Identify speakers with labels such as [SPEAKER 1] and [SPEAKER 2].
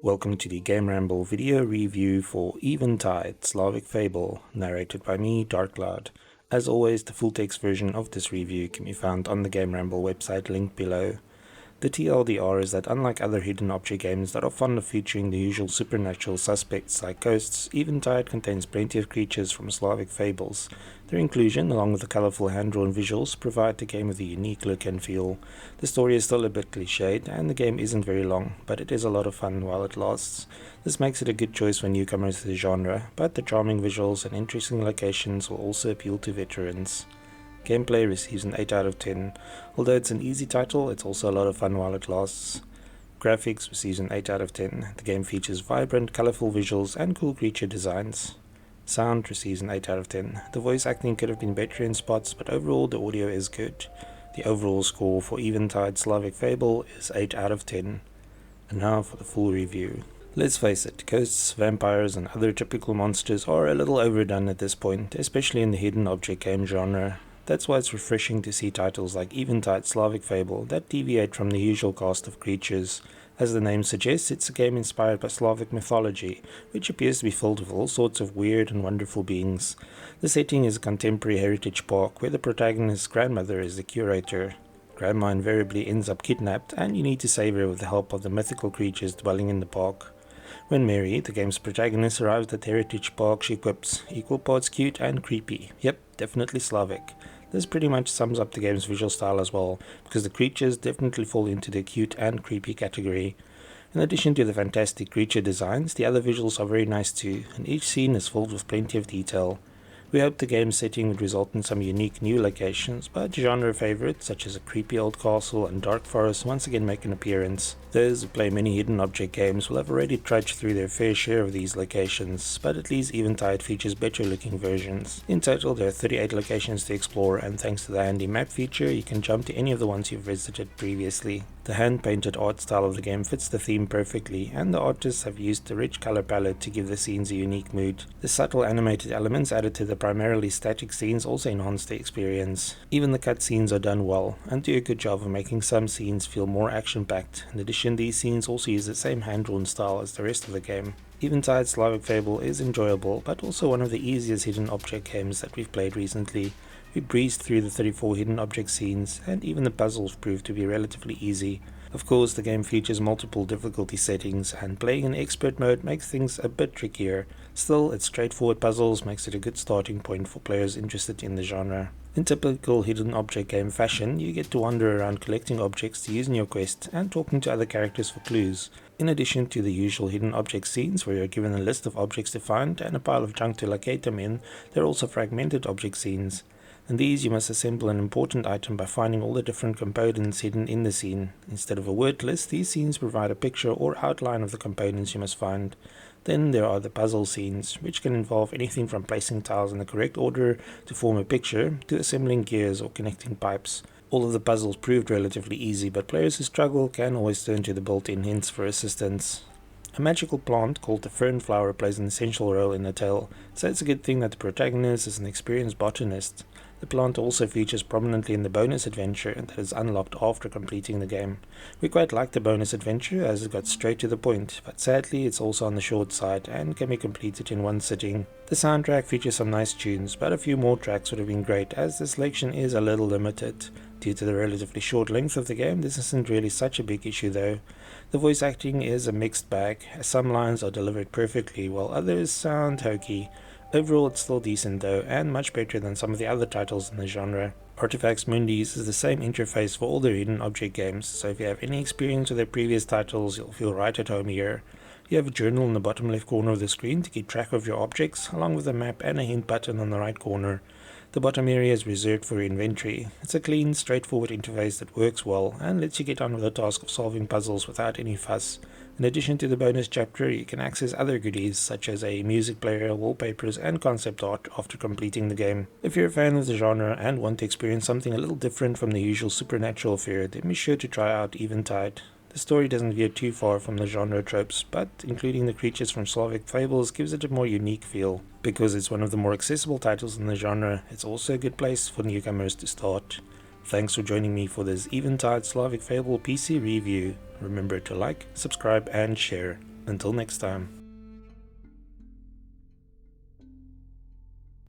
[SPEAKER 1] Welcome to the GameRamble video review for Eventide, Slavic Fable, narrated by me, Darkcloud. As always, the full text version of this review can be found on the GameRamble website linked below. The TLDR is that unlike other hidden object games that are fond of featuring the usual supernatural suspects like ghosts, Eventide contains plenty of creatures from Slavic fables. Their inclusion, along with the colourful hand-drawn visuals, provide the game with a unique look and feel. The story is still a bit cliched, and the game isn't very long, but it is a lot of fun while it lasts. This makes it a good choice for newcomers to the genre, but the charming visuals and interesting locations will also appeal to veterans. Gameplay receives an 8 out of 10. Although it's an easy title, it's also a lot of fun while it lasts. Graphics receives an 8 out of 10. The game features vibrant, colourful visuals and cool creature designs. Sound receives an 8 out of 10. The voice acting could have been better in spots, but overall the audio is good. The overall score for Eventide Slavic Fable is 8 out of 10. And now for the full review. Let's face it, ghosts, vampires and other typical monsters are a little overdone at this point, especially in the hidden object game genre. That's why it's refreshing to see titles like Eventide Slavic Fable that deviate from the usual cast of creatures. As the name suggests, it's a game inspired by Slavic mythology, which appears to be filled with all sorts of weird and wonderful beings. The setting is a contemporary heritage park where the protagonist's grandmother is the curator. Grandma invariably ends up kidnapped, and you need to save her with the help of the mythical creatures dwelling in the park. When Mary, the game's protagonist, arrives at the heritage park, she quips, equal parts cute and creepy. Yep, definitely Slavic. This pretty much sums up the game's visual style as well, because the creatures definitely fall into the cute and creepy category. In addition to the fantastic creature designs, the other visuals are very nice too, and each scene is filled with plenty of detail. We hope the game's setting would result in some unique new locations, but genre favorites such as a creepy old castle and dark forest once again make an appearance. Those who play many hidden object games will have already trudged through their fair share of these locations, but at least Eventide features better looking versions. In total there are 38 locations to explore, and thanks to the handy map feature you can jump to any of the ones you've visited previously. The hand-painted art style of the game fits the theme perfectly, and the artists have used a rich color palette to give the scenes a unique mood. The subtle animated elements added to the primarily static scenes also enhance the experience. Even the cutscenes are done well, and do a good job of making some scenes feel more action-packed. In addition, these scenes also use the same hand-drawn style as the rest of the game. Eventide Slavic Fable is enjoyable, but also one of the easiest hidden object games that we've played recently. We breezed through the 34 hidden object scenes, and even the puzzles proved to be relatively easy. Of course, the game features multiple difficulty settings, and playing in expert mode makes things a bit trickier. Still, its straightforward puzzles makes it a good starting point for players interested in the genre. In typical hidden object game fashion, you get to wander around collecting objects to use in your quest and talking to other characters for clues. In addition to the usual hidden object scenes where you're given a list of objects to find and a pile of junk to locate them in, there are also fragmented object scenes. In these you must assemble an important item by finding all the different components hidden in the scene. Instead of a word list, these scenes provide a picture or outline of the components you must find. Then there are the puzzle scenes, which can involve anything from placing tiles in the correct order to form a picture, to assembling gears or connecting pipes. All of the puzzles proved relatively easy, but players who struggle can always turn to the built-in hints for assistance. A magical plant called the fern flower plays an essential role in the tale, so it's a good thing that the protagonist is an experienced botanist. The plant also features prominently in the bonus adventure that is unlocked after completing the game. We quite liked the bonus adventure as it got straight to the point, but sadly it's also on the short side and can be completed in one sitting. The soundtrack features some nice tunes, but a few more tracks would have been great as the selection is a little limited. Due to the relatively short length of the game, this isn't really such a big issue though. The voice acting is a mixed bag, as some lines are delivered perfectly while others sound hokey. Overall it's still decent though, and much better than some of the other titles in the genre. Artifacts Mundi uses the same interface for all their hidden object games, so if you have any experience with their previous titles you'll feel right at home here. You have a journal in the bottom left corner of the screen to keep track of your objects, along with a map and a hint button on the right corner. The bottom area is reserved for your inventory. It's a clean, straightforward interface that works well and lets you get on with the task of solving puzzles without any fuss. In addition to the bonus chapter, you can access other goodies such as a music player, wallpapers and concept art after completing the game. If you're a fan of the genre and want to experience something a little different from the usual supernatural fare, then be sure to try out Eventide. The story doesn't veer too far from the genre tropes, but including the creatures from Slavic fables gives it a more unique feel. Because it's one of the more accessible titles in the genre, it's also a good place for newcomers to start. Thanks for joining me for this Eventide Slavic Fable PC review. Remember to like, subscribe and share. Until next time.